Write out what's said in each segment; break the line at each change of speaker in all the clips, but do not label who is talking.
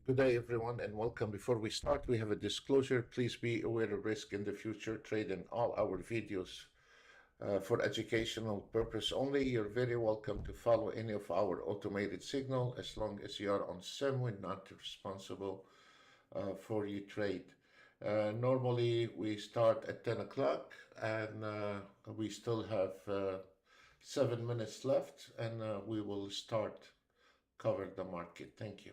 Good day, everyone, and welcome. Before we start, we have a disclosure. Please be aware of risk in the future. Trade in all our videos for educational purpose only. You're very welcome to follow any of our automated signal as long as you are on SIM. We're not responsible for your trade. Normally, we start at 10 o'clock, and we still have 7 minutes left, and we will start cover the market. Thank you.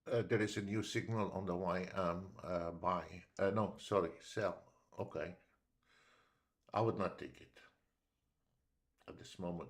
There is a new signal on the Y buy. No, sorry, sell. Okay, I would not take it at this moment.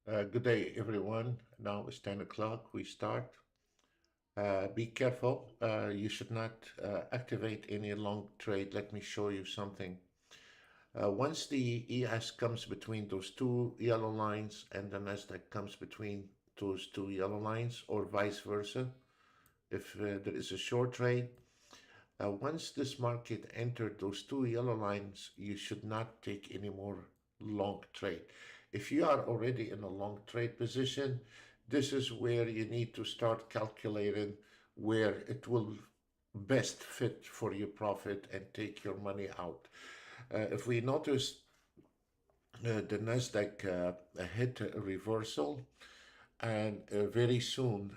Good day, everyone. Now it's 10 o'clock. We start. Be careful. You should not activate any long trade. Let me show you something. Once the ES comes between those two yellow lines and the Nasdaq comes between those two yellow lines, or vice versa, if there is a short trade, once this market entered those two yellow lines, you should not take any more long trade. If you are already in a long trade position, this is where you need to start calculating where it will best fit for your profit and take your money out. If we notice the Nasdaq hit a reversal, and very soon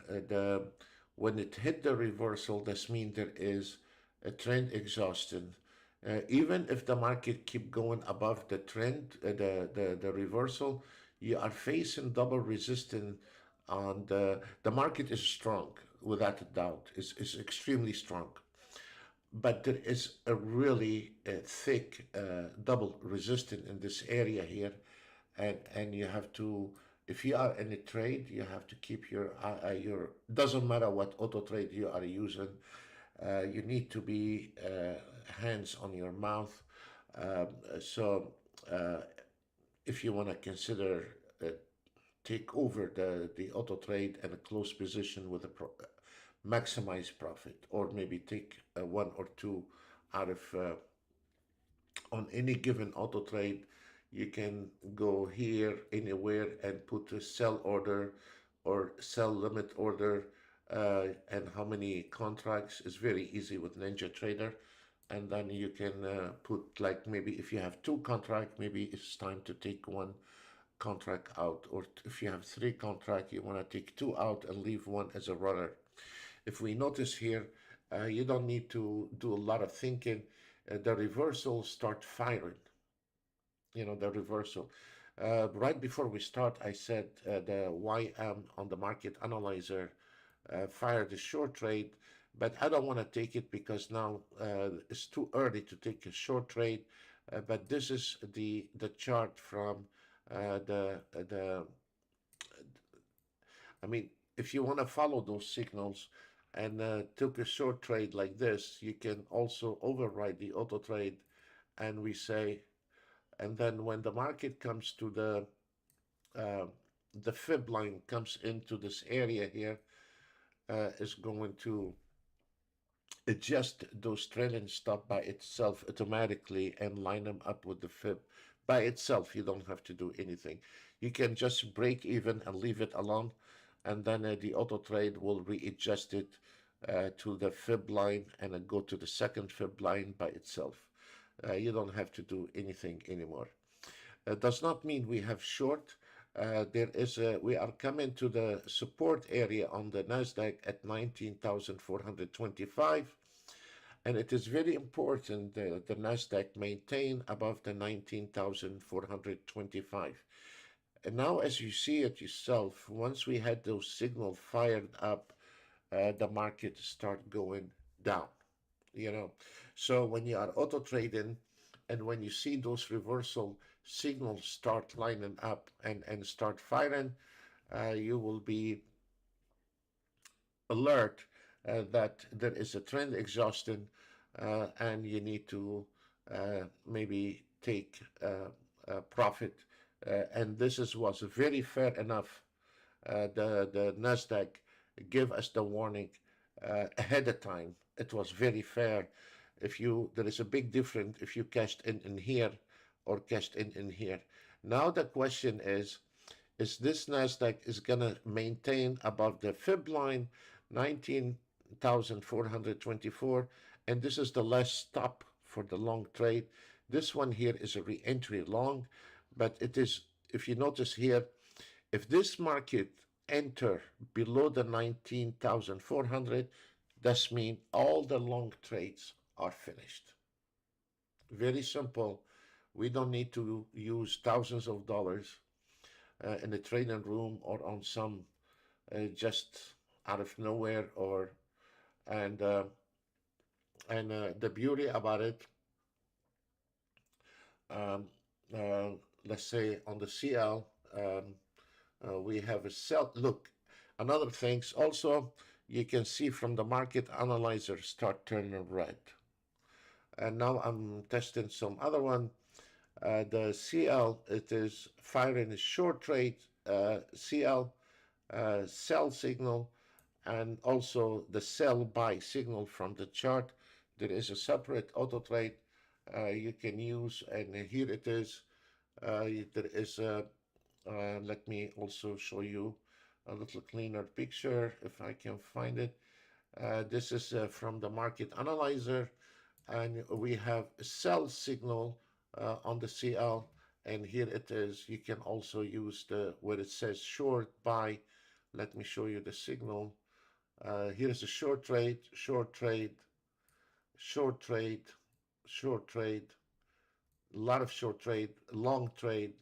when it hit the reversal, this means there is a trend exhaustion. Even if the market keep going above the trend, the reversal, you are facing double resistance on the market is strong without a doubt. It's extremely strong, but there is a really thick double resistance in this area here, and you have to, if you are in a trade, you have to keep your doesn't matter what auto trade you are using, you need to be hands on your mouth. So if you want to consider take over the auto trade and a close position with a maximize profit, or maybe take one or two out of on any given auto trade, you can go here anywhere and put a sell order or sell limit order, and how many contracts is very easy with Ninja Trader. And then you can put, like, maybe if you have two contracts, maybe it's time to take one contract out, or if you have three contracts, you want to take two out and leave one as a runner. if we notice here, you don't need to do a lot of thinking. The reversal start firing, the reversal. Right before we start, I said the YM on the market analyzer fired a short trade, but I don't want to take it because now it's too early to take a short trade. But this is the chart from the I mean, if you want to follow those signals and took a short trade like this, you can also override the auto trade, and we say, and then when the market comes to uh, the fib line comes into this area here, is going to adjust those trailing stop by itself automatically and line them up with the fib by itself. You don't have to do anything. You can just break even and leave it alone, and then the auto trade will readjust it to the fib line and then go to the second fib line by itself. You don't have to do anything anymore. Does not mean we have short. We are coming to the support area on the Nasdaq at 19,425, and it is very important that the Nasdaq maintain above the 19,425. And now, as you see it yourself, once we had those signals fired up, the market start going down. So when you are auto trading, and when you see those reversal signals start lining up and start firing, you will be alert that there is a trend exhaustion, and you need to maybe take a profit. And was very fair enough. The Nasdaq give us the warning ahead of time. It was very fair. There is a big difference if you cashed in here or cashed in here. Now the question is this Nasdaq is gonna maintain above the fib line 19,424, and this is the last stop for the long trade. This one here is a re-entry long, but it is, if you notice here, if this market enter below the 19,400, that means all the long trades are finished. Very simple. We don't need to use thousands of dollars in the trading room or on some just out of nowhere, and the beauty about it, um, uh, let's say on the CL, we have a sell. Look, another things also, you can see from the market analyzer start turning red. And now I'm testing some other one. The CL, it is firing a short trade, CL sell signal, and also the sell buy signal from the chart. There is a separate auto trade you can use, and here it is. There is a, let me also show you a little cleaner picture if I can find it. This is from the market analyzer, and we have a sell signal on the CL, and here it is. You can also use where it says short buy. Let me show you the signal. Here's a short trade, short trade, short trade, short trade, a lot of short trade, long trade,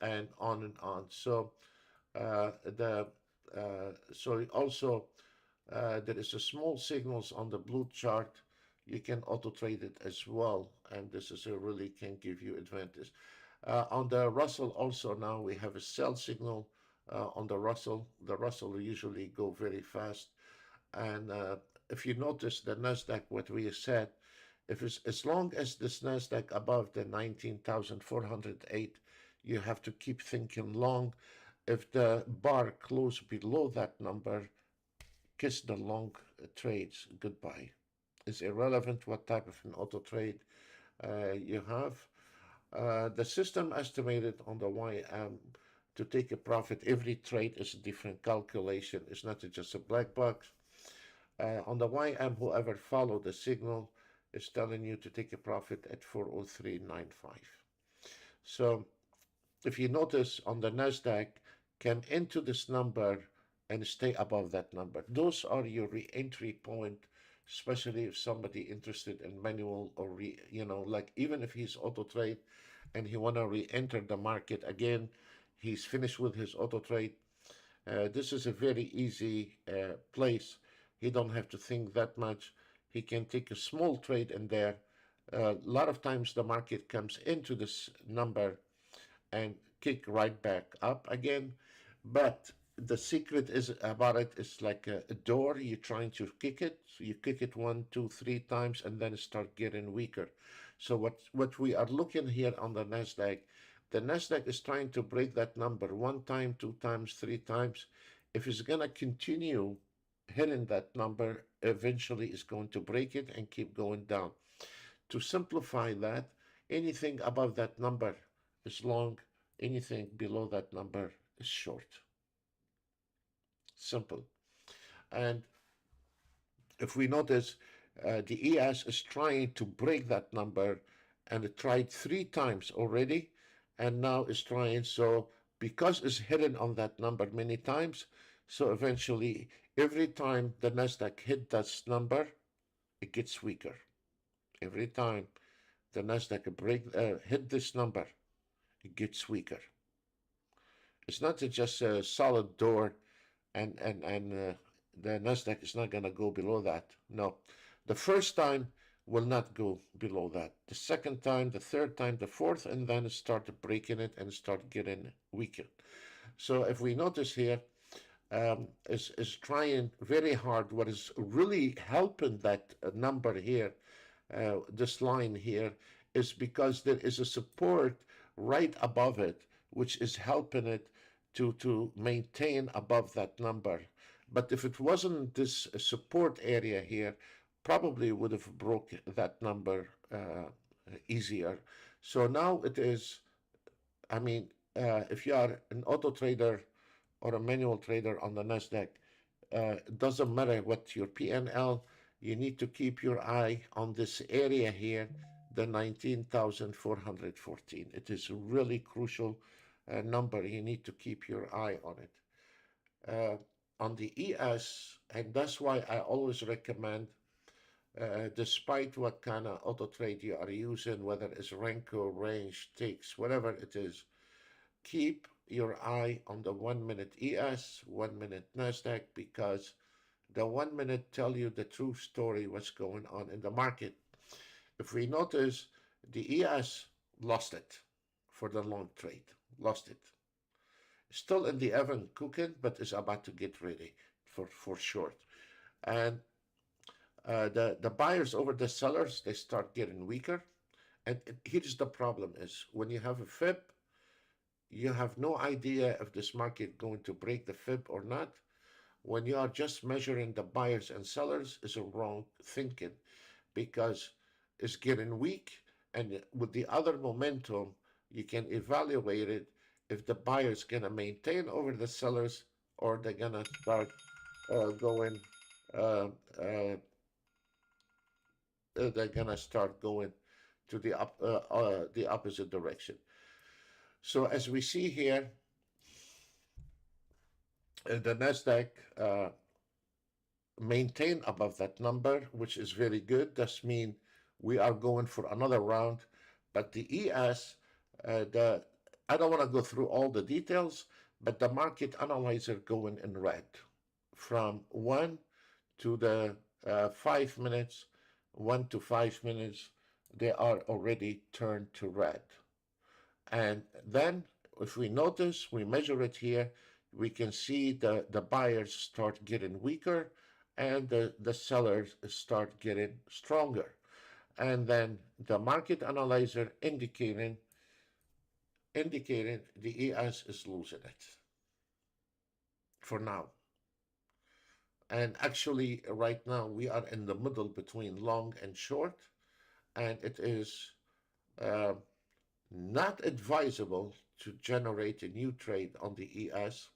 and on. So so also there is a small signals on the blue chart. You can auto trade it as well, and this is a really can give you advantage. On the Russell also now we have a sell signal on the Russell. The Russell usually go very fast, and if you notice the Nasdaq, what we said, if it's as long as this Nasdaq above the 19,408, you have to keep thinking long. If the bar close below that number, kiss the long trades goodbye. It's irrelevant what type of an auto trade you have. The system estimated on the YM to take a profit. Every trade is a different calculation. It's not just a black box. On the YM, whoever followed the signal is telling you to take a profit at 403.95. So if you notice on the Nasdaq, came into this number and stay above that number. Those are your re-entry point, especially if somebody interested in manual or like even if he's auto trade and he want to re-enter the market again, he's finished with his auto trade. This is a very easy place. He don't have to think that much. He can take a small trade in there. A lot of times the market comes into this number and kick right back up again. But the secret is about it is like a door. You're trying to kick it. So you kick it one, two, three times, and then start getting weaker. So what we are looking here on the Nasdaq is trying to break that number one time, two times, three times. If it's gonna continue hitting that number, eventually it's going to break it and keep going down. To simplify that, anything above that number is long, anything below that number is short. Simple. And if we notice, the ES is trying to break that number, and it tried three times already, and now it's trying. So because it's hidden on that number many times, so eventually every time the Nasdaq hit that number, it gets weaker. Every time the Nasdaq hit this number, it gets weaker. It's not just a solid door, and the Nasdaq is not going to go below that. No, the first time will not go below that. The second time, the third time, the fourth, and then start breaking it and start getting weaker. So if we notice here, is trying very hard. What is really helping that number here, this line here, is because there is a support right above it, which is helping it to maintain above that number. But if it wasn't this support area here, probably would have broke that number easier. So now it is, I mean, if you are an auto trader or a manual trader on the Nasdaq, it doesn't matter what your PNL, you need to keep your eye on this area here, the 19,414. It is a really crucial number. You need to keep your eye on it. On the ES, and that's why I always recommend, despite what kind of auto trade you are using, whether it's Renko, range, ticks, whatever it is, keep your eye on the 1 minute ES, 1 minute NASDAQ, because the 1 minute tell you the true story, what's going on in the market. If we notice, the ES lost it for the long trade, lost it. Still in the oven cooking, but is about to get ready for short. And the buyers over the sellers, they start getting weaker. And here's the problem is, when you have a fib, you have no idea if this market going to break the fib or not. When you are just measuring the buyers and sellers, is a wrong thinking, because it's getting weak, and with the other momentum, you can evaluate it if the buyer's gonna maintain over the sellers, or they're gonna start going. They're gonna start going to the opposite direction. So as we see here, the Nasdaq maintain above that number, which is very good. That means we are going for another round. But the ES, I don't want to go through all the details, but the market analyzer going in red from 1 to the 5 minutes, 1 to 5 minutes, they are already turned to red. And then if we notice, we measure it here, we can see the buyers start getting weaker and the sellers start getting stronger. And then the market analyzer indicating the ES is losing it for now. And actually right now we are in the middle between long and short, and it is not advisable to generate a new trade on the ES.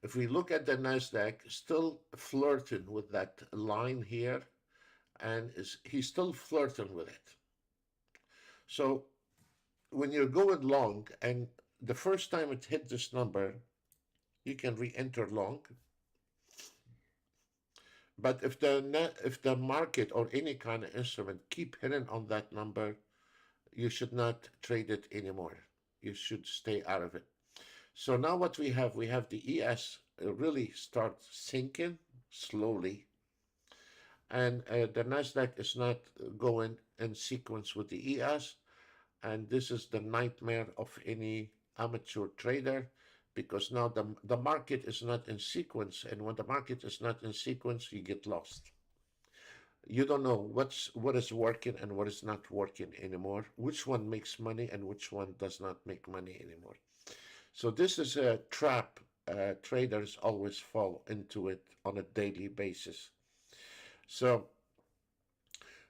If we look at the Nasdaq, still flirting with that line here, and he's still flirting with it. So when you're going long, and the first time it hit this number, you can re-enter long. But if the market or any kind of instrument keep hitting on that number, you should not trade it anymore. You should stay out of it. So now what we have the ES really start sinking slowly, and the Nasdaq is not going in sequence with the ES, and this is the nightmare of any amateur trader, because now the market is not in sequence, and when the market is not in sequence, you get lost. You don't know what is working and what is not working anymore, which one makes money and which one does not make money anymore. So this is a trap. Traders always fall into it on a daily basis. So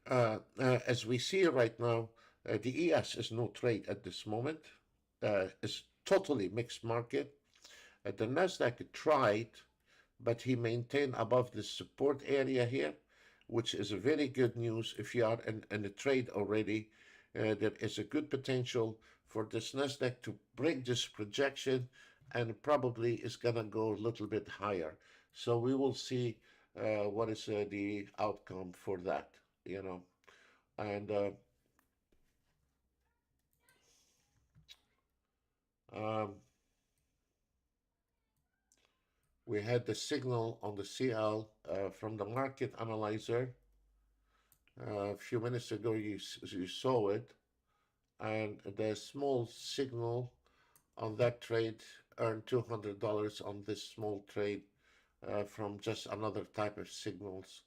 as we see right now, the ES is no trade at this moment. It's totally mixed market. The Nasdaq tried, but he maintained above the support area here, which is a very good news. If you are in a trade already, there is a good potential for this Nasdaq to break this projection, and probably is gonna go a little bit higher. So we will see what is the outcome for that, you know. And um, we had the signal on the CL from the market analyzer. A few minutes ago, you saw it, and the small signal on that trade earned $200 on this small trade from just another type of signals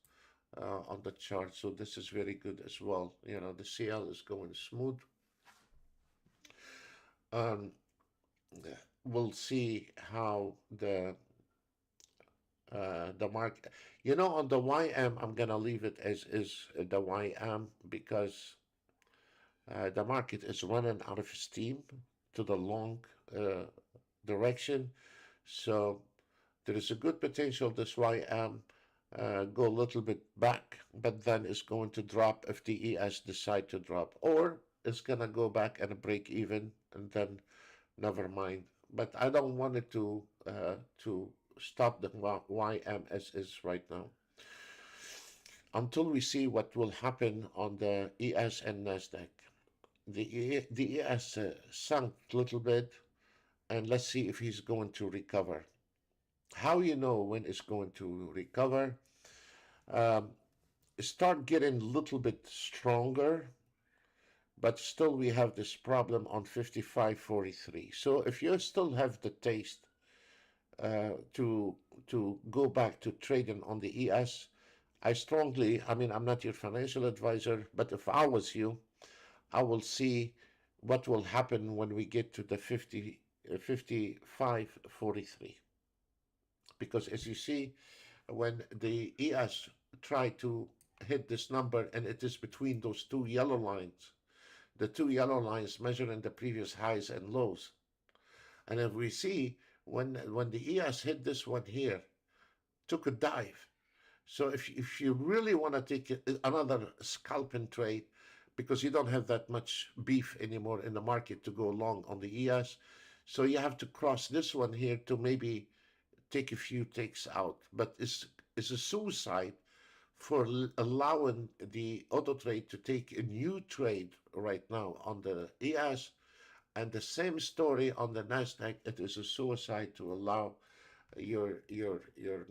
on the chart. So this is very good as well. You know, the CL is going smooth. Um, we'll see how the market. You know, on the YM, I'm gonna leave it as is the YM, because the market is running out of steam to the long uh, direction. So there is a good potential this YM go a little bit back, but then it's going to drop if the ES decide to drop, or it's gonna go back and break even, and then never mind. But I don't want it to stop the YM as is right now until we see what will happen on the ES and Nasdaq. The ES sunk a little bit, and let's see if he's going to recover. How you know when it's going to recover? Um, Start getting a little bit stronger, but still we have this problem on 55.43. So if you still have the taste to go back to trading on the ES, I strongly, I mean, I'm not your financial advisor, but if I was you, I will see what will happen when we get to the 55.43. Because as you see, when the ES try to hit this number, and it is between those two yellow lines, the two yellow lines measuring the previous highs and lows. And if we see when the ES hit this one here, took a dive. So if you really want to take another scalping trade, because you don't have that much beef anymore in the market to go long on the ES, so you have to cross this one here to maybe take a few takes out. But it's a suicide for allowing the auto trade to take a new trade right now on the ES, and the same story on the Nasdaq. It is a suicide to allow your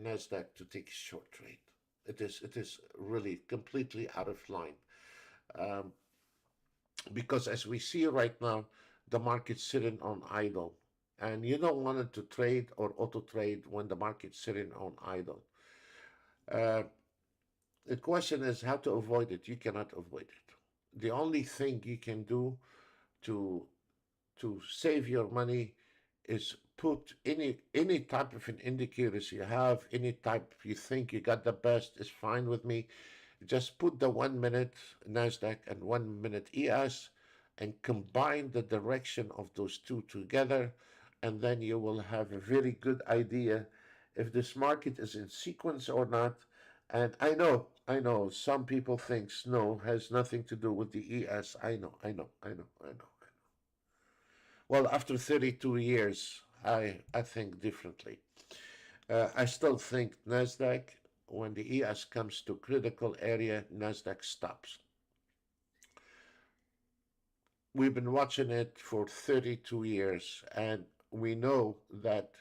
Nasdaq to take a short trade. It is really completely out of line, um, because as we see right now, the market's sitting on idle, and you don't want it to trade or auto trade when the market's sitting on idle. Uh, the question is how to avoid it. You cannot avoid it. The only thing you can do to save your money is put any type of an indicators you have, any type you think you got the best is fine with me. Just put the 1 minute Nasdaq and 1 minute ES and combine the direction of those two together, and then you will have a very good idea if this market is in sequence or not. And I know some people think snow has nothing to do with the ES. I know. Well, after 32 years, I think differently. I still think Nasdaq, when the ES comes to critical area, Nasdaq stops. We've been watching it for 32 years, and we know that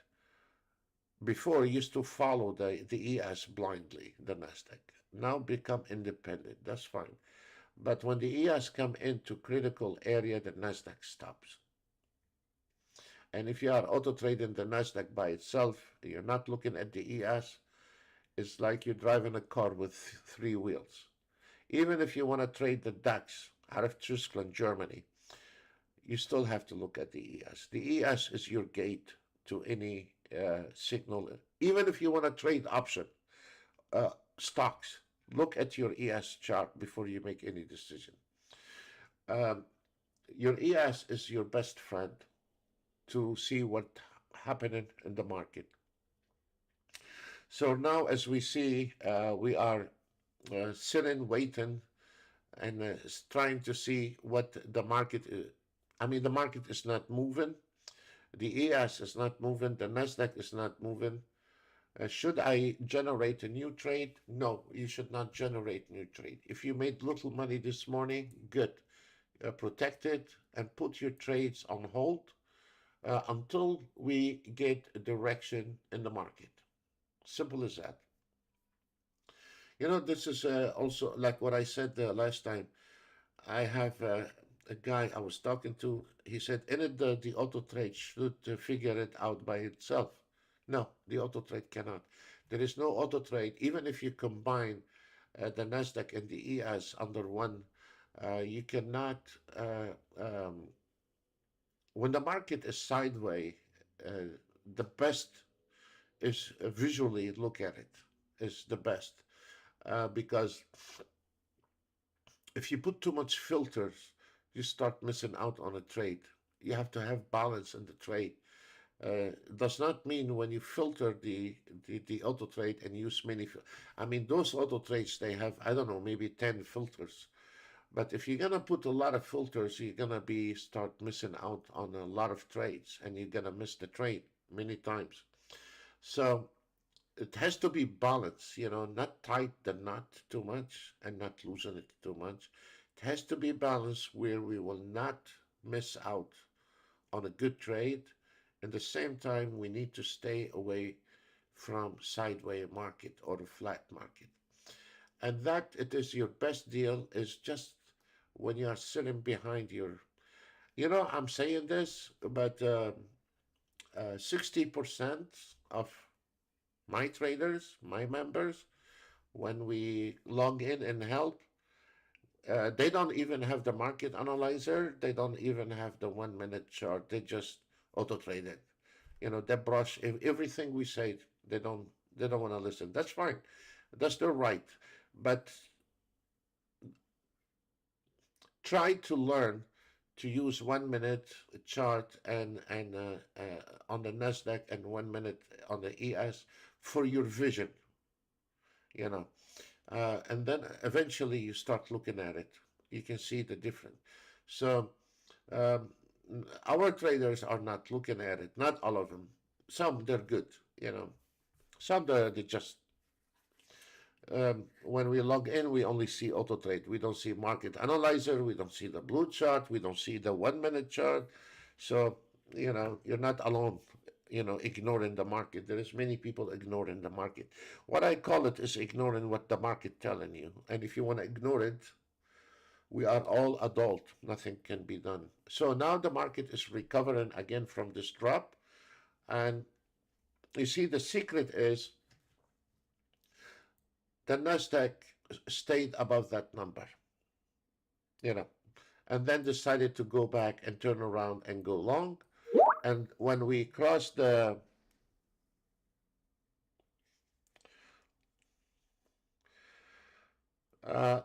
before used to follow the ES blindly, the Nasdaq. Now become independent. That's fine. But when the ES come into critical area, the Nasdaq stops. And if you are auto trading the Nasdaq by itself, you're not looking at the ES. It's like you're driving a car with three wheels. Even if you want to trade the DAX out of Switzerland, Germany, you still have to look at the ES. The ES is your gate to any signal. Even if you want to trade option stocks, look at your ES chart before you make any decision. Um, your ES is your best friend to see what happening in the market. So now, as we see, we are sitting, waiting, and trying to see what the market is. I mean, the market is not moving. The ES is not moving. The Nasdaq is not moving. Should I generate a new trade? No, you should not generate new trade. If you made little money this morning, good. Protect it and put your trades on hold until we get a direction in the market. Simple as that. You know, this is also like what I said last time. I have a guy I was talking to. He said, "In it, the auto trade should figure it out by itself." No, the auto trade cannot. There is no auto trade. Even if you combine the Nasdaq and the ES under one, you cannot. When the market is sideways, the best is visually look at it. Is the best because if you put too much filters, you start missing out on a trade. You have to have balance in the trade. Does not mean when you filter the auto trade and use many. I mean, those auto trades, they have, I don't know, maybe 10 filters. But if you're gonna put a lot of filters, you're gonna be start missing out on a lot of trades, and you're gonna miss the trade many times. So it has to be balanced, you know, not tight the knot too much and not loosen it too much. It has to be balanced where we will not miss out on a good trade. At the same time, we need to stay away from sideways market or a flat market. And that it is your best deal is just when you are sitting behind your, you know, I'm saying this, but 60% of my traders, my members, when we log in and help, they don't even have the market analyzer. They don't even have the 1 minute chart. They just auto trade it. You know, they brush everything we say. They don't. They don't want to listen. That's fine. That's their right. But try to learn to use 1 minute chart and on the Nasdaq and 1 minute on the ES for your vision. You know, and then eventually you start looking at it. You can see the difference. So um, our traders are not looking at it. Not all of them. Some they're good. You know, some they just when we log in, we only see auto trade. We don't see market analyzer. We don't see the blue chart. We don't see the 1 minute chart. So, you know, you're not alone, you know, ignoring the market. There is many people ignoring the market. What I call it is ignoring what the market telling you. And if you want to ignore it, we are all adult. Nothing can be done. So now the market is recovering again from this drop. And you see, the secret is the Nasdaq stayed above that number, you know, and then decided to go back and turn around and go long. And when we crossed the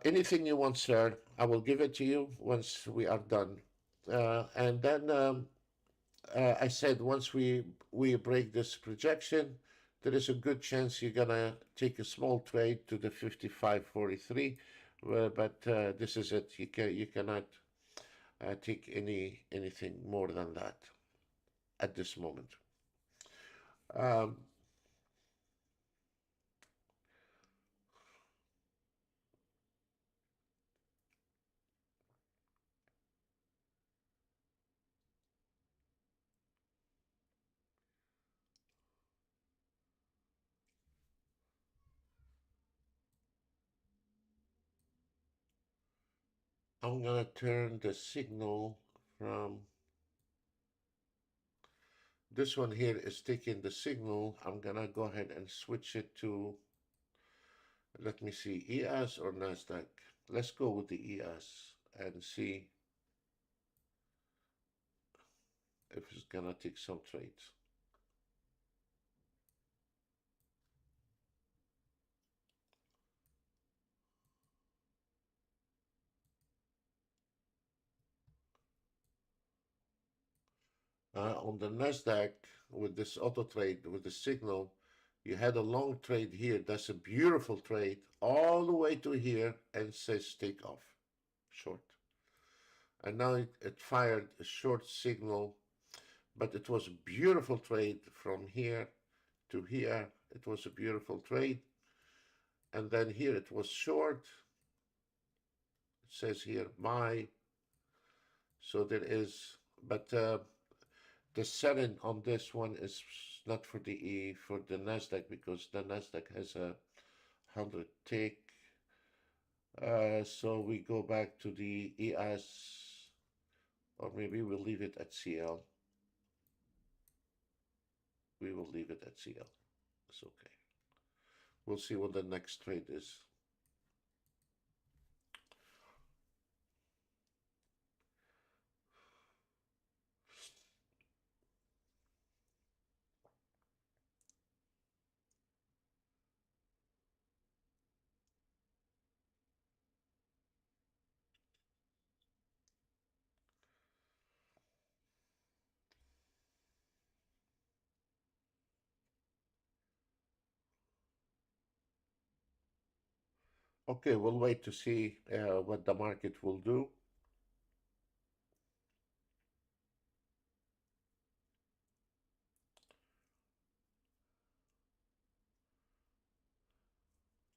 anything you want, sir, I will give it to you once we are done. And then I said once we break this projection, there is a good chance you're gonna take a small trade to the 55.43, but this is it. You cannot take anything more than that at this moment. Um, I'm gonna turn the signal from this one here is taking the signal. I'm gonna go ahead and switch it to, let me see, ES or NASDAQ. Let's go with the ES and see if it's gonna take some trades. On the NASDAQ, with this auto trade, with the signal, you had a long trade here. That's a beautiful trade all the way to here and says take off, short. And now it fired a short signal, but it was a beautiful trade from here to here. It was a beautiful trade. And then here it was short. It says here buy. So there is, but the setting on this one is not for the for the Nasdaq, because the Nasdaq has a 100 tick. So we go back to the ES, or maybe we'll leave it at CL. We will leave it at CL. It's okay. We'll see what the next trade is. Okay, we'll wait to see what the market will do.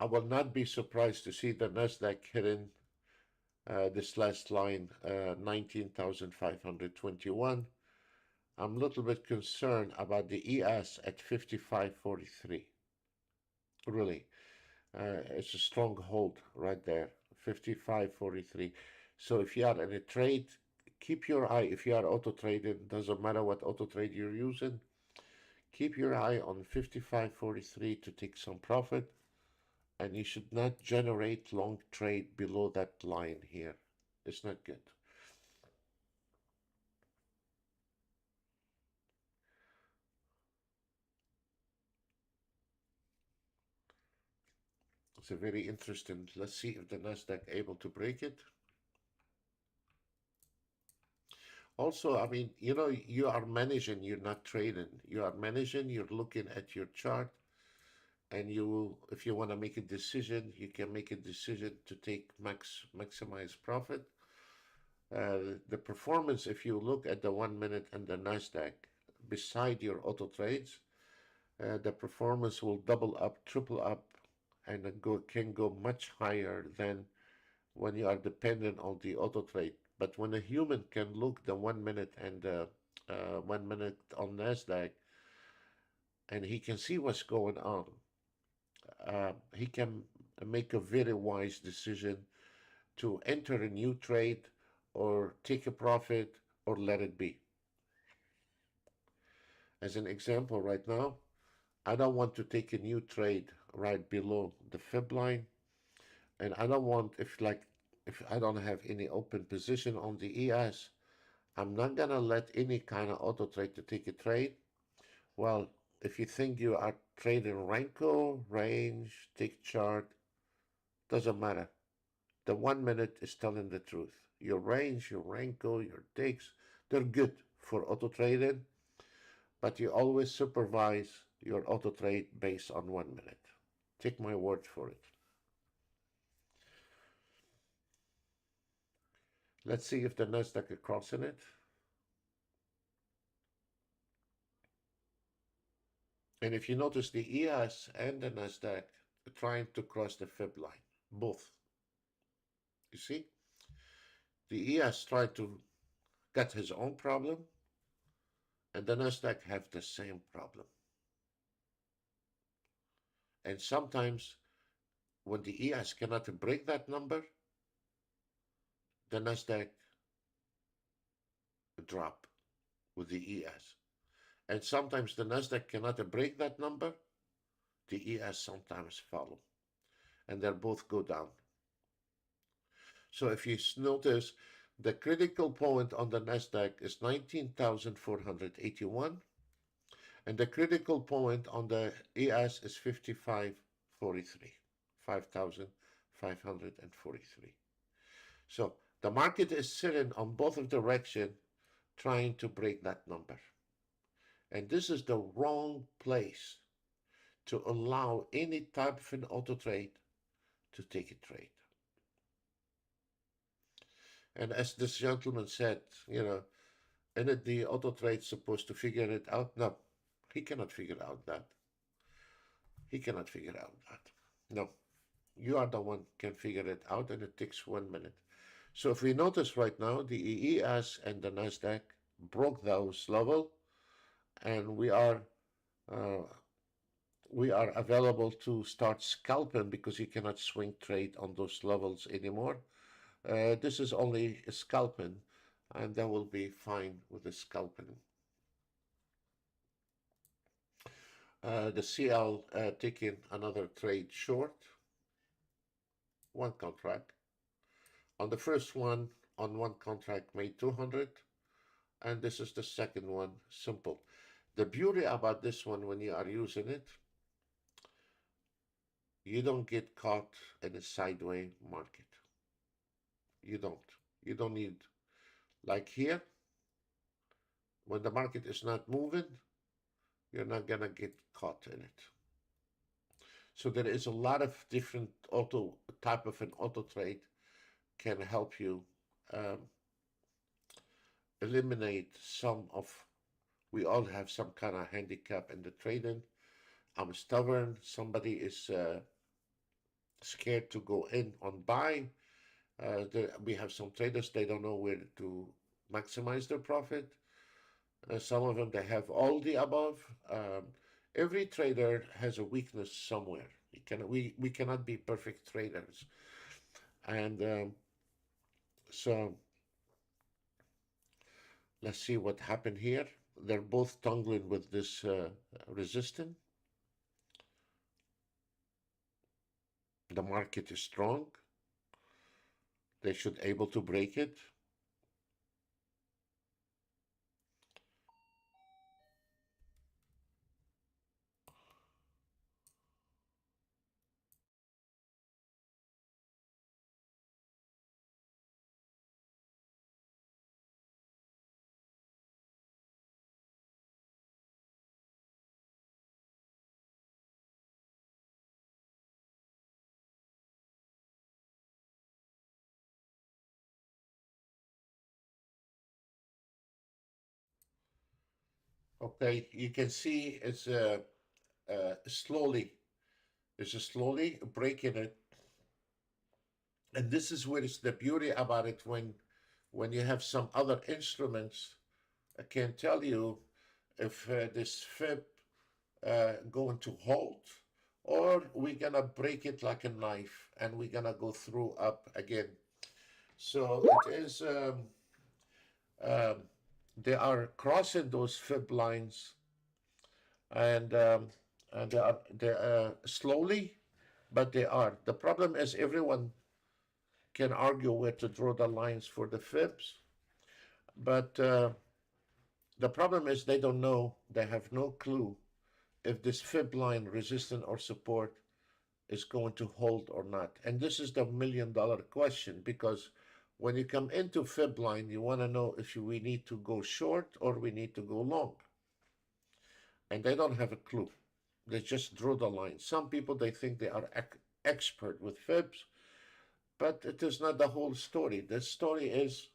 I will not be surprised to see the Nasdaq hitting this last line, 19,521. I'm a little bit concerned about the ES at 55.43. Really, it's a strong hold right there, 55.43. So if you are in a trade, keep your eye. If you are auto trading, doesn't matter what auto trade you're using, keep your eye on 55.43 to take some profit. And you should not generate long trade below that line here. It's not good. It's a very interesting. Let's see if the Nasdaq able to break it. Also, I mean, you know, you are managing, you're not trading. You are managing, you're looking at your chart, and you, if you want to make a decision, you can make a decision to take maximize profit. The performance, if you look at the 1 minute and the Nasdaq beside your auto trades, the performance will double up, triple up, and can go much higher than when you are dependent on the auto trade. But when a human can look the 1 minute and the 1 minute on Nasdaq, and he can see what's going on, he can make a very wise decision to enter a new trade or take a profit or let it be. As an example, right now, I don't want to take a new trade right below the fib line, and I don't want, if I don't have any open position on the ES, I'm not gonna let any kind of auto trade to take a trade. Well, if you think you are trading Renko, range, tick chart, doesn't matter. The 1 minute is telling the truth. Your range, your Renko, your ticks, they're good for auto trading, but you always supervise your auto trade based on 1 minute. Take my word for it. Let's see if the Nasdaq is crossing it. And if you notice, the ES and the NASDAQ are trying to cross the fib line, both. You see? The ES tried to get his own problem, and the NASDAQ have the same problem. And sometimes when the ES cannot break that number, the NASDAQ drop with the ES. And sometimes the NASDAQ cannot break that number, the ES sometimes follow. And they'll both go down. So if you notice, the critical point on the NASDAQ is 19,481, and the critical point on the ES is 5543, 5,543. So the market is sitting on both of directions trying to break that number. And this is the wrong place to allow any type of an auto trade to take a trade. And as this gentleman said, isn't the auto trade supposed to figure it out? No, he cannot figure out that. He cannot figure out that. No, you are the one can figure it out, and it takes 1 minute. So if we notice right now, the EES and the NASDAQ broke those level, and we are available to start scalping because you cannot swing trade on those levels anymore. This is only a scalping, and that will be fine with the scalping. The CL taking another trade short, one contract. On the first one, on one contract, made 200, and this is the second one, simple. The beauty about this one, when you are using it, you don't get caught in a sideways market. You don't need, like here, when the market is not moving, you're not gonna get caught in it. So there is a lot of different type of an auto trade can help you eliminate some of, we all have some kind of handicap in the trading. I'm stubborn. Somebody is scared to go in on buy. We have some traders, they don't know where to maximize their profit. Some of them, they have all the above. Every trader has a weakness somewhere. We cannot be perfect traders. And so let's see what happened here. They're both tangling with this resistance. The market is strong. They should able to break it. Okay, you can see it's slowly breaking it. And this is where it's the beauty about it, when you have some other instruments, I can tell you if this fib going to hold, or we're gonna break it like a knife and we're gonna go through up again. So it is they are crossing those fib lines, and they are slowly, but they are. The problem is everyone can argue where to draw the lines for the fibs, but the problem is they don't know, they have no clue if this fib line resistance or support is going to hold or not. And this is the $1,000,000 question, because when you come into fib line, you want to know if we need to go short or we need to go long. And they don't have a clue. They just draw the line. Some people, they think they are expert with fibs, but it is not the whole story. The story is,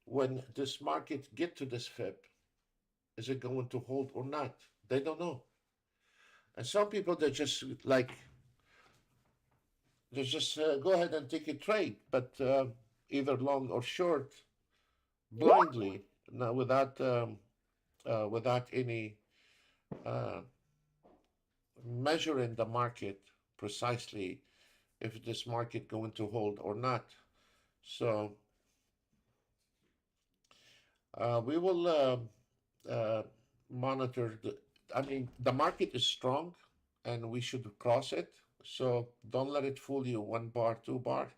when this market get to this fib, is it going to hold or not? They don't know. And some people, they just go ahead and take a trade, but either long or short, blindly, now without any uh, measuring the market precisely if this market going to hold or not. So we will uh, monitor the. I mean, the market is strong, and we should cross it. So don't let it fool you. 1 bar, 2 bar.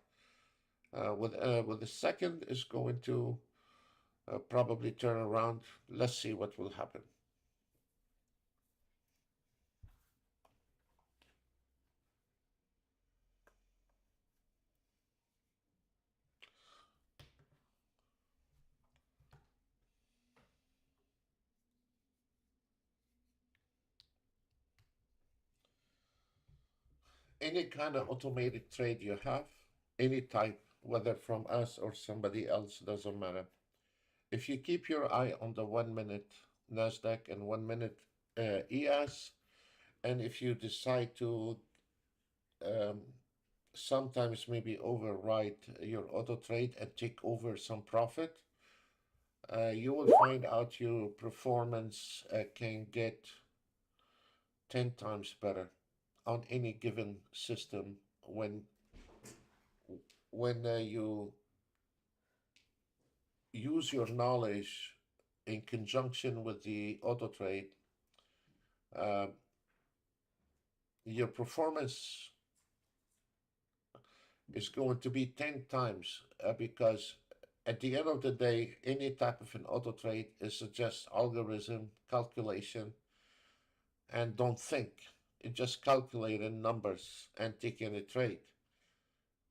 With the second is going to probably turn around. Let's see what will happen. Any kind of automated trade you have, any type, whether from us or somebody else, doesn't matter. If you keep your eye on the 1 minute NASDAQ and 1 minute ES, and if you decide to um, sometimes maybe override your auto trade and take over some profit, you will find out your performance can get 10 times better on any given system when you use your knowledge in conjunction with the auto trade. uh, your performance is going to be 10 times because at the end of the day, any type of an auto trade is just algorithm calculation, and don't think. It just calculating numbers and taking a trade.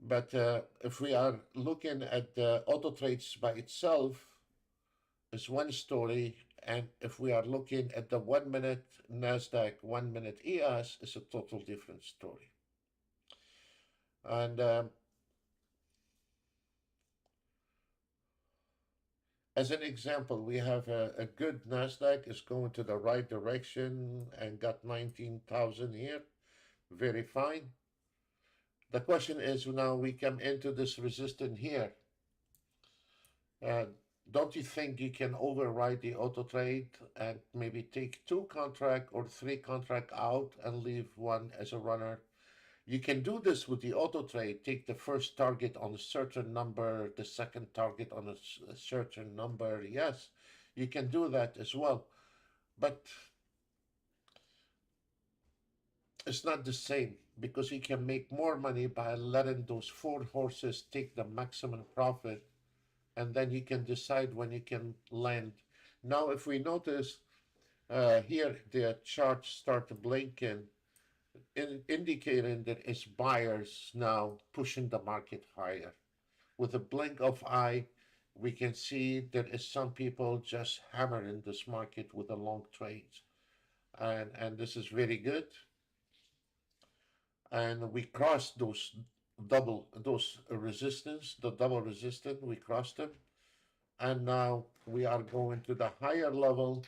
But if we are looking at the auto trades by itself, is one story, and if we are looking at the 1 minute Nasdaq, 1 minute ES, is a total different story. And as an example, we have a good Nasdaq is going to the right direction and got 19,000 here. Very fine. The question is now we come into this resistance here. Uh, don't you think you can override the auto trade and maybe take 2 contract or 3 contract out and leave one as a runner? You can do this with the auto trade. Take the first target on a certain number, the second target on a certain number. Yes, you can do that as well. But it's not the same because you can make more money by letting those 4 horses take the maximum profit, and then you can decide when you can land. Now, if we notice here, the charts start blinking, indicating that it's buyers now pushing the market higher. With a blink of eye, we can see there is some people just hammering this market with the long trades, and this is very good. And we crossed those resistance, the double resistance. We crossed them, and now we are going to the higher level,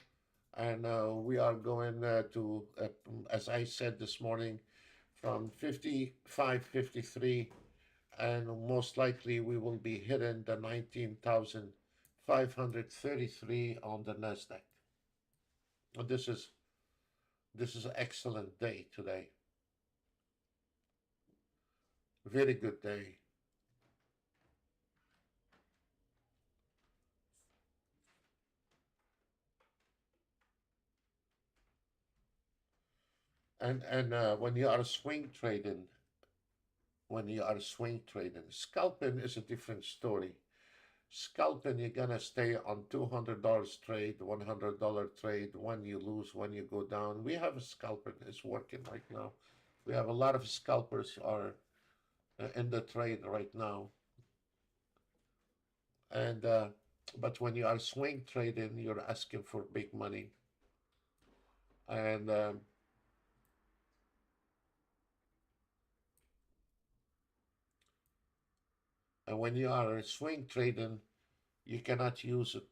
and we are going to, as I said this morning, from 55, 53, and most likely we will be hitting the 19,533 on the Nasdaq. This is an excellent day today. Very good day. And when you are swing trading, scalping is a different story. Scalping, you're gonna stay on $200 trade, $100 trade. When you lose, when you go down. We have a scalper is working right now. We have a lot of scalpers are in the trade right now. And but when you are swing trading, you're asking for big money. And when you are swing trading, you cannot use it.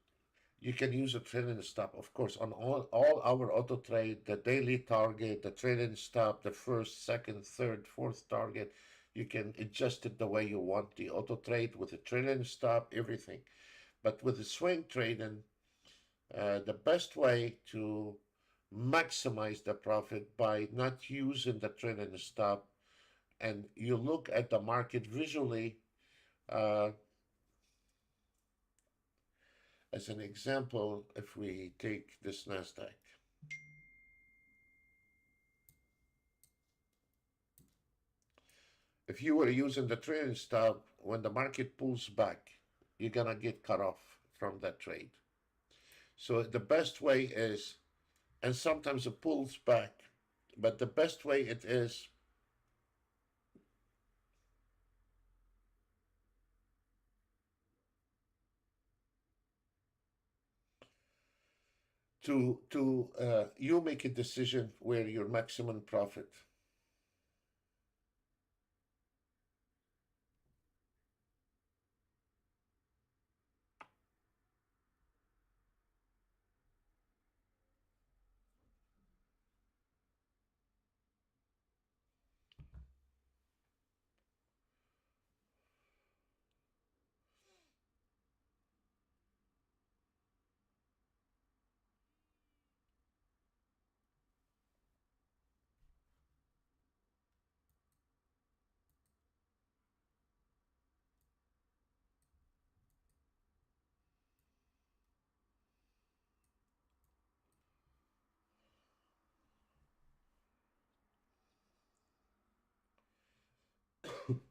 You can use a trailing stop, of course, on all our auto trade, the daily target, the trailing stop, the first, second, third, fourth target. You can adjust it the way you want. The auto trade with the trailing stop, everything. But with the swing trading, the best way to maximize the profit by not using the trailing stop, and you look at the market visually. Uh, as an example, if we take this NASDAQ, if you were using the trailing stop, when the market pulls back, you're gonna get cut off from that trade. So the best way is, and sometimes it pulls back, but the best way it is to you make a decision where your maximum profit.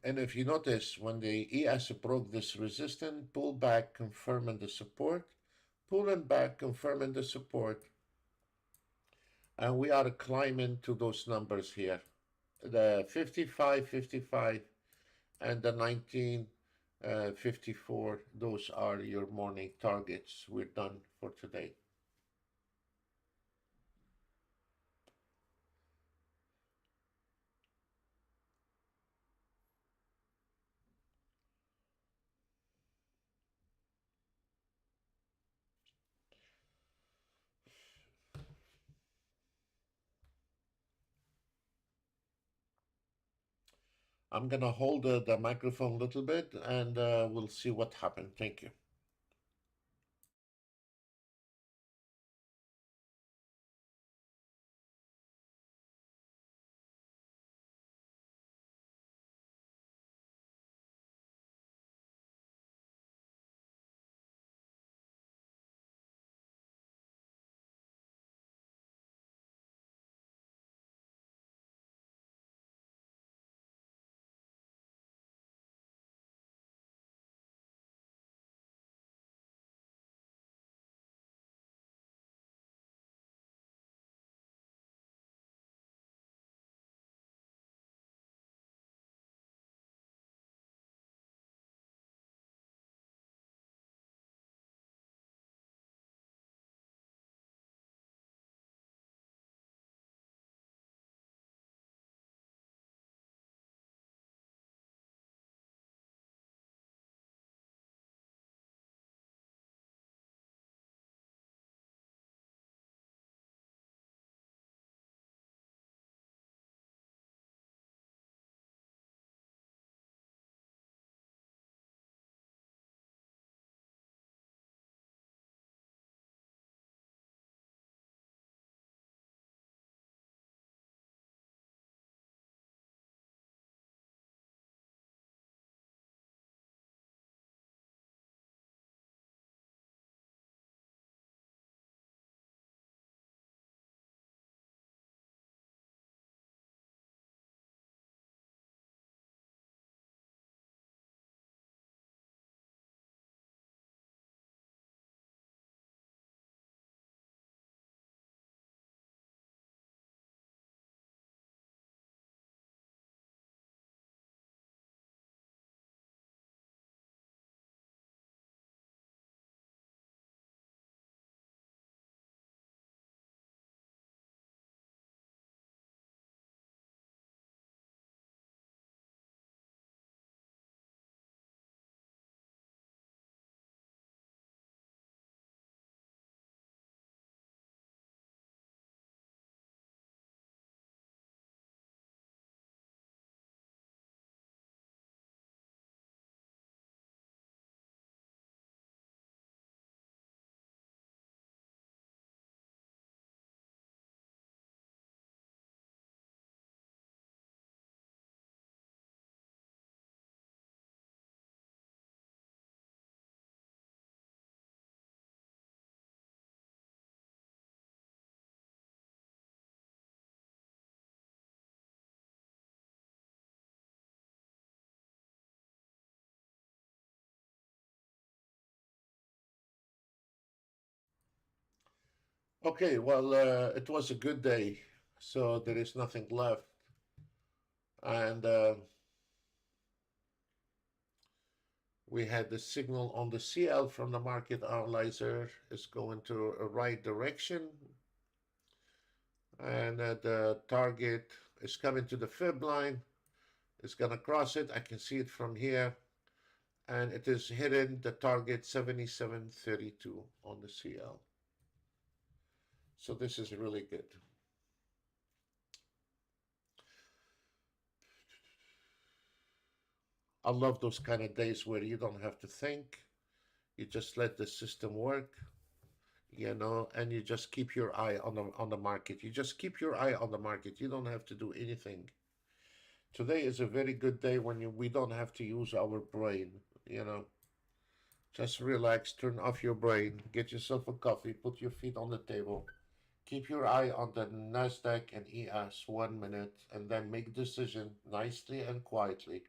And if you notice, when the ES broke this resistance, pull back, confirming the support, pulling back, confirming the support, and we are climbing to those numbers here, the 55, 55, and the 1954. Those are your morning targets. We're done for today. I'm gonna hold the microphone a little bit, and we'll see what happened. Thank you. Okay, well, it was a good day, so there is nothing left. And we had the signal on the CL from the market analyzer is going to a right direction. And the target is coming to the fib line. It's going to cross it. I can see it from here. And it is hitting the target 77.32 on the CL. So this is really good. I love those kind of days where you don't have to think. You just let the system work, and you just keep your eye on the market. You just keep your eye on the market. You don't have to do anything. Today is a very good day when we don't have to use our brain, you know. Just relax, turn off your brain, get yourself a coffee, put your feet on the table, keep your eye on the Nasdaq and ES 1 minute, and then make a decision nicely and quietly.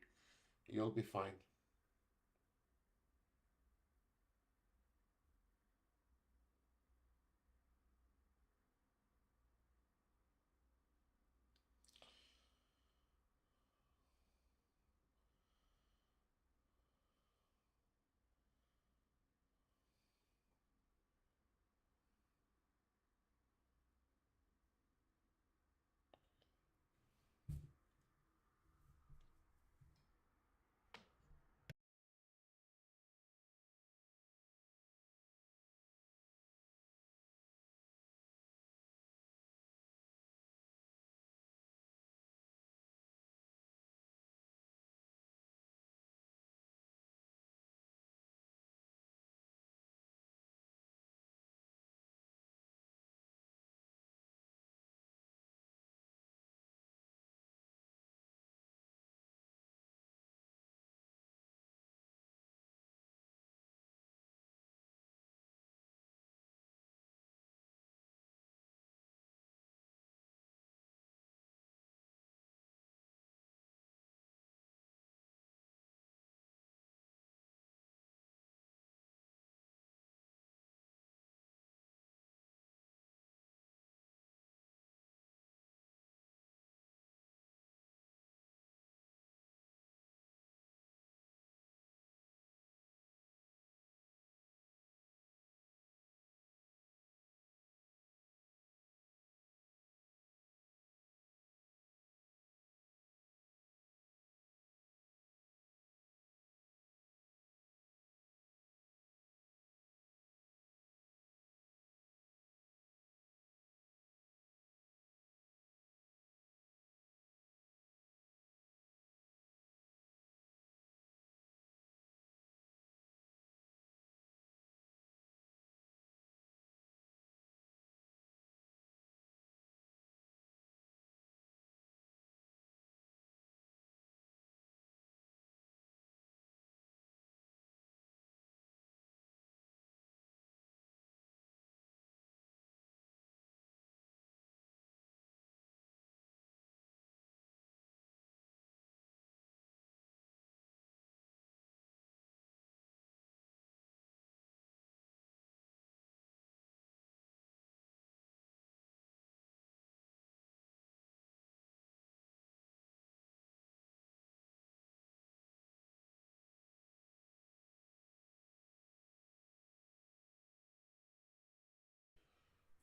You'll be fine.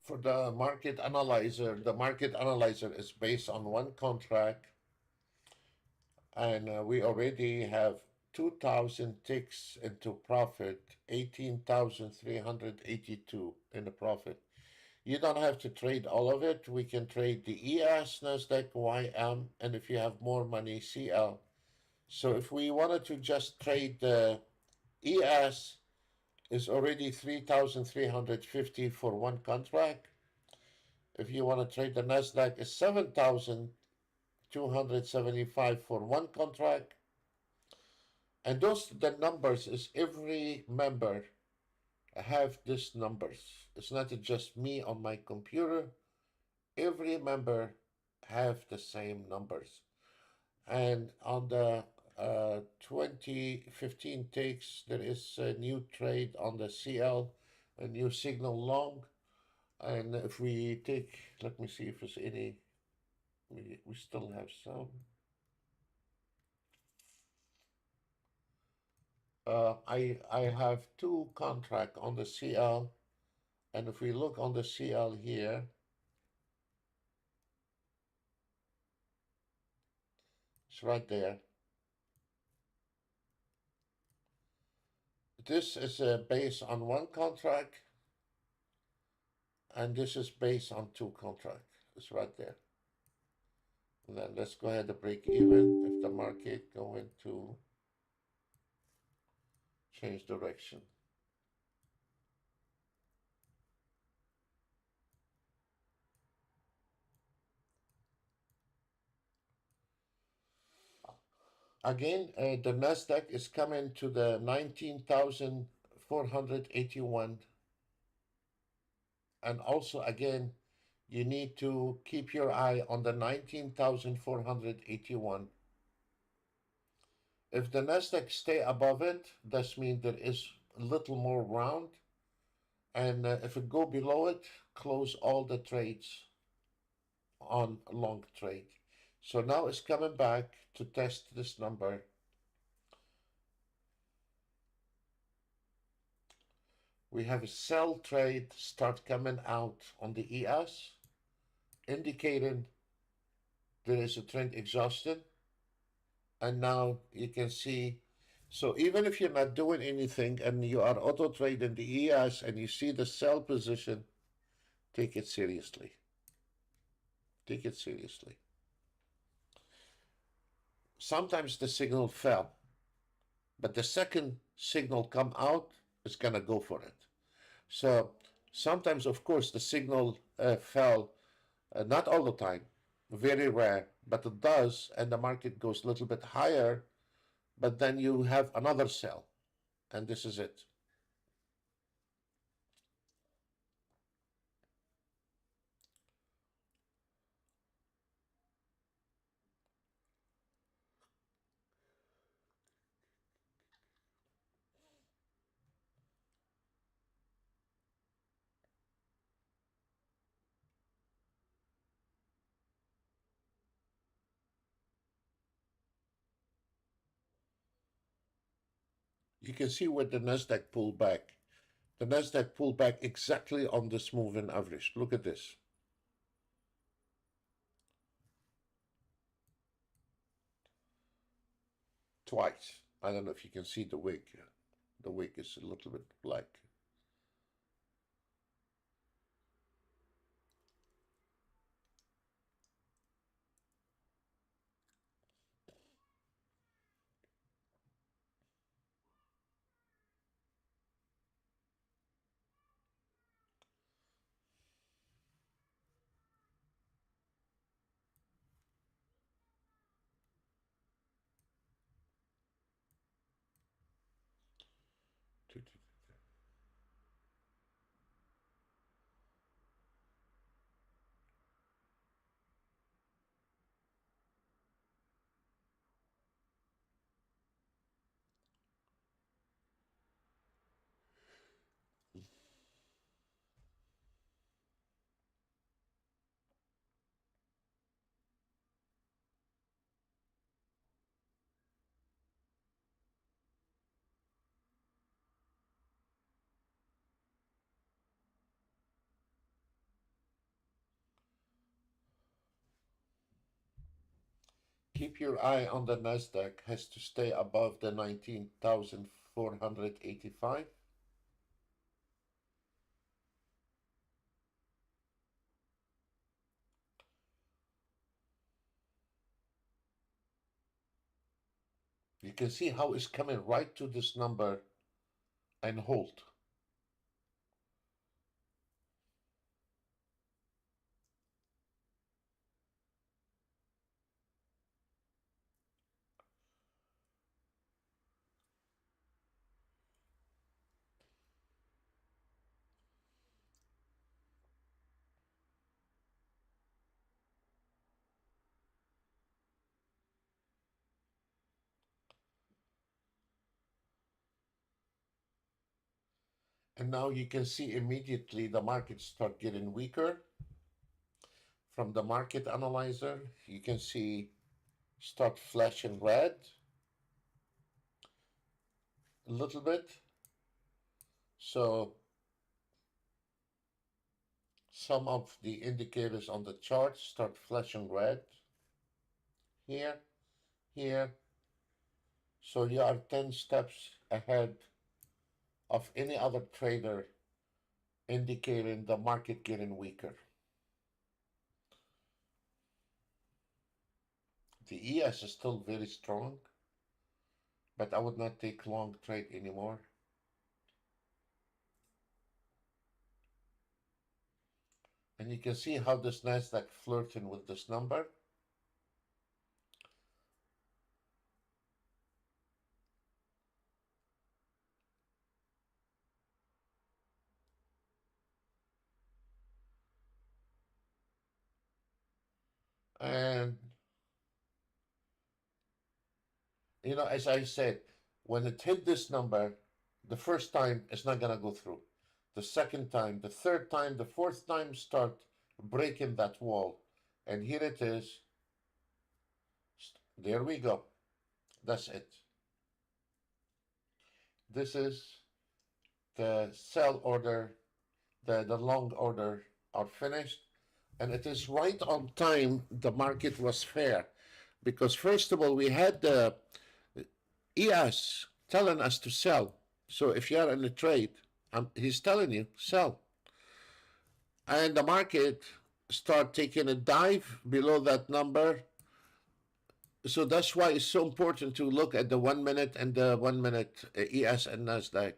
For the market analyzer is based on one contract, and we already have 2,000 ticks into profit, 18,382 in the profit. You don't have to trade all of it. We can trade the ES, Nasdaq, YM, and if you have more money, CL. So if we wanted to just trade the ES, is already 3,350 for one contract. If you want to trade the Nasdaq, is 7,275 for one contract. And those the numbers is every member have these numbers. It's not just me on my computer. Every member have the same numbers. And on the 2015 takes, there is a new trade on the CL, a new signal long. And if we take, let me see if there's any, we still have some. I have two contract on the CL, and if we look on the CL here, it's right there. This is based on one contract, and this is based on two contracts. It's right there. And then let's go ahead and break even if the market going to change direction. Again, the Nasdaq is coming to the 19,481, and also again, you need to keep your eye on the 19,481. If the Nasdaq stay above it, that means there is a little more round, and if it go below it, close all the trades on long trade. So now it's coming back to test this number. We have a sell trade start coming out on the ES, indicating there is a trend exhausted. And now you can see, so even if you're not doing anything and you are auto trading the ES and you see the sell position, take it seriously. Take it seriously. Sometimes the signal fell, but the second signal come out, it's gonna go for it. So sometimes, of course, the signal fell, not all the time, very rare, but it does, and the market goes a little bit higher, but then you have another sell, and this is it. You can see where the Nasdaq pulled back. The Nasdaq pulled back exactly on this moving average. Look at this. Twice. I don't know if you can see the wick. The wick is a little bit black. Keep your eye on the Nasdaq. Has to stay above the 19,485. You can see how it's coming right to this number and hold. And now you can see immediately the markets start getting weaker. From the market analyzer, you can see start flashing red a little bit. So some of the indicators on the chart start flashing red here, here. So you are 10 steps ahead of any other trader, indicating the market getting weaker. The ES is still very strong, but I would not take long trade anymore. And you can see how this NASDAQ flirting with this number. And, as I said, when it hit this number, the first time it's not going to go through. The second time, the third time, the fourth time start breaking that wall. And here it is. There we go. That's it. This is the sell order, the long order are finished. And it is right on time the market was fair. Because first of all, we had the ES telling us to sell. So if you are in a trade, he's telling you, sell. And the market start taking a dive below that number. So that's why it's so important to look at the 1 minute and the 1 minute ES and NASDAQ.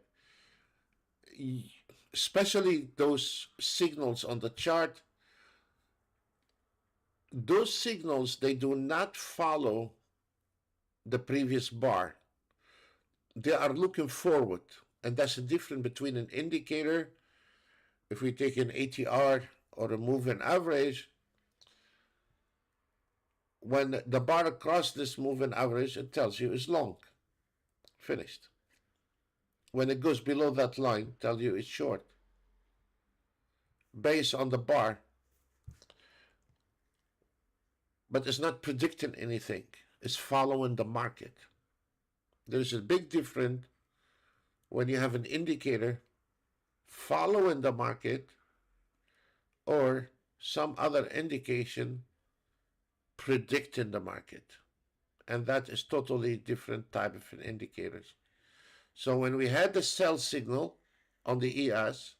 Especially those signals on the chart. Those signals, they do not follow the previous bar. They are looking forward. And that's the difference between an indicator, if we take an ATR or a moving average, when the bar across this moving average, it tells you it's long, finished. When it goes below that line, it tells you it's short. Based on the bar, but it's not predicting anything. It's following the market. There's a big difference when you have an indicator following the market or some other indication predicting the market. And that is totally different type of indicators. So when we had the sell signal on the ES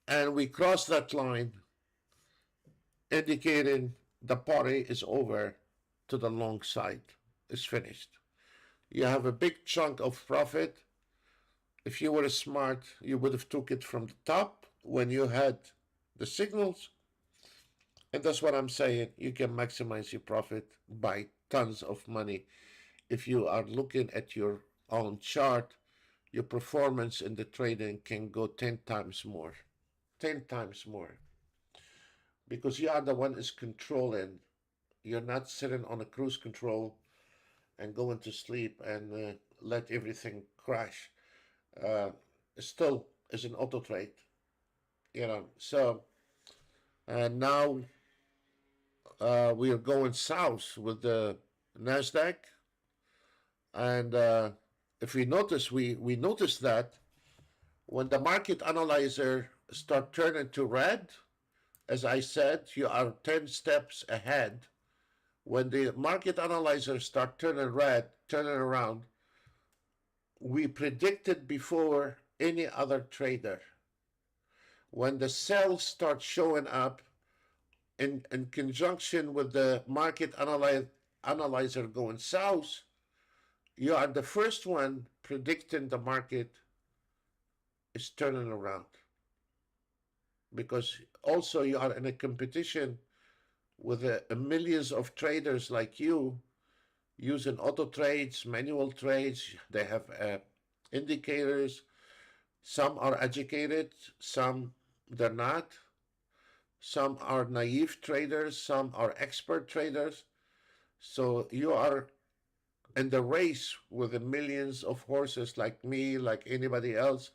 and we crossed that line indicating the party is over to the long side, it's finished. You have a big chunk of profit. If you were smart, you would have took it from the top when you had the signals. And that's what I'm saying. You can maximize your profit by tons of money. If you are looking at your own chart, your performance in the trading can go 10 times more. 10 times more. Because you are the one is controlling. You're not sitting on a cruise control and going to sleep and let everything crash. Still is an auto trade. So now we are going south with the NASDAQ. And if we notice, we notice that when the market analyzer start turning to red, as I said, you are 10 steps ahead. When the market analyzer start turning red, turning around, we predicted before any other trader. When the sell starts showing up in conjunction with the market analyzer going south, you are the first one predicting the market is turning around. Because also you are in a competition with millions of traders like you using auto trades, manual trades. They have indicators. Some are educated, some they're not. Some are naive traders, some are expert traders. So you are in the race with the millions of horses like me, like anybody else.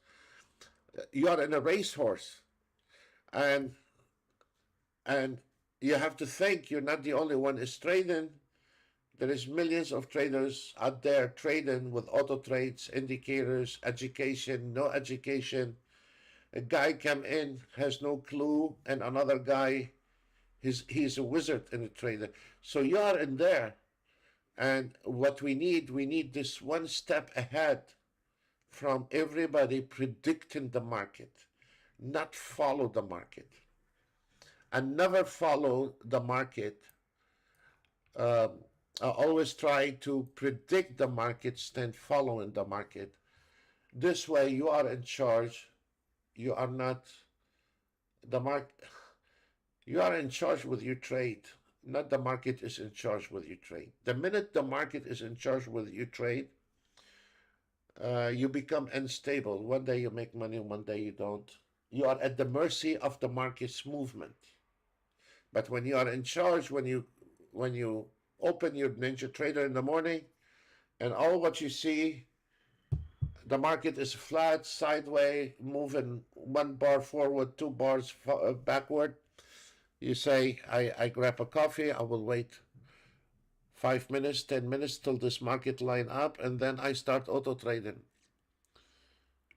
You are in a racehorse, and and you have to think you're not the only one is trading. There is millions of traders out there trading with auto trades, indicators, education, no education. A guy come in, has no clue, and another guy, he's a wizard in the trader. So you are in there, and what we need this one step ahead from everybody predicting the market, not follow the market, and never follow the market. Um, I always try to predict the markets than following the market. This way, you are in charge. You are not the market. You are in charge with your trade, not the market is in charge with your trade. The minute the market is in charge with your trade, you become unstable. One day you make money, one day you don't. You are at the mercy of the market's movement. But when you are in charge, when you open your Ninja Trader in the morning, and all what you see, the market is flat, sideways, moving 1 bar forward, 2 bars backward. You say, I grab a coffee, I will wait 5 minutes, 10 minutes till this market line up, and then I start auto trading.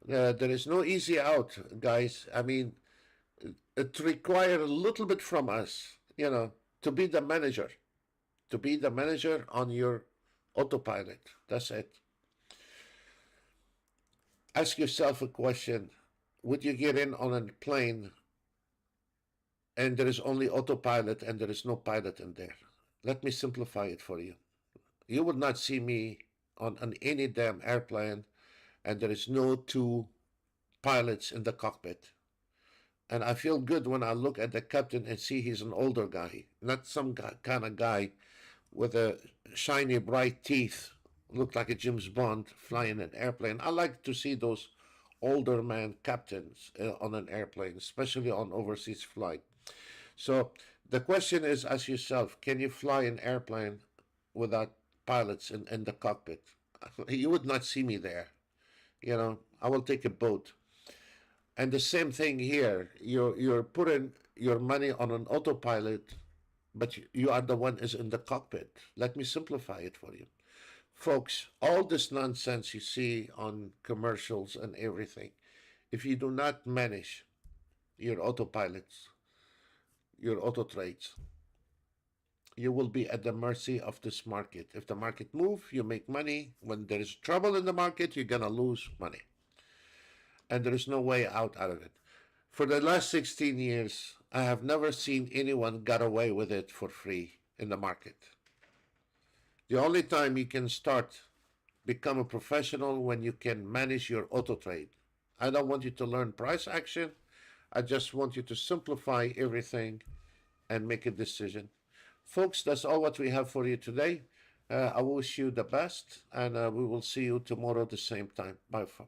There is no easy out, guys. I mean, it requires a little bit from us, to be the manager, on your autopilot. That's it. Ask yourself a question. Would you get in on a plane and there is only autopilot and there is no pilot in there? Let me simplify it for you. You would not see me on any damn airplane and there is no two pilots in the cockpit. And I feel good when I look at the captain and see he's an older guy, not some kind of guy with a shiny, bright teeth, look like a James Bond flying an airplane. I like to see those older man captains on an airplane, especially on overseas flight. So the question is, ask yourself, can you fly an airplane without pilots in the cockpit? You would not see me there. I will take a boat. And the same thing here. You're putting your money on an autopilot, but you are the one is in the cockpit. Let me simplify it for you. Folks, all this nonsense you see on commercials and everything, if you do not manage your autopilots, your auto trades, you will be at the mercy of this market. If the market moves, you make money. When there is trouble in the market, you're going to lose money. And there is no way out of it. For the last 16 years, I have never seen anyone get away with it for free in the market. The only time you can start become a professional when you can manage your auto trade. I don't want you to learn price action. I just want you to simplify everything and make a decision. Folks, that's all what we have for you today. I wish you the best, and we will see you tomorrow at the same time. Bye for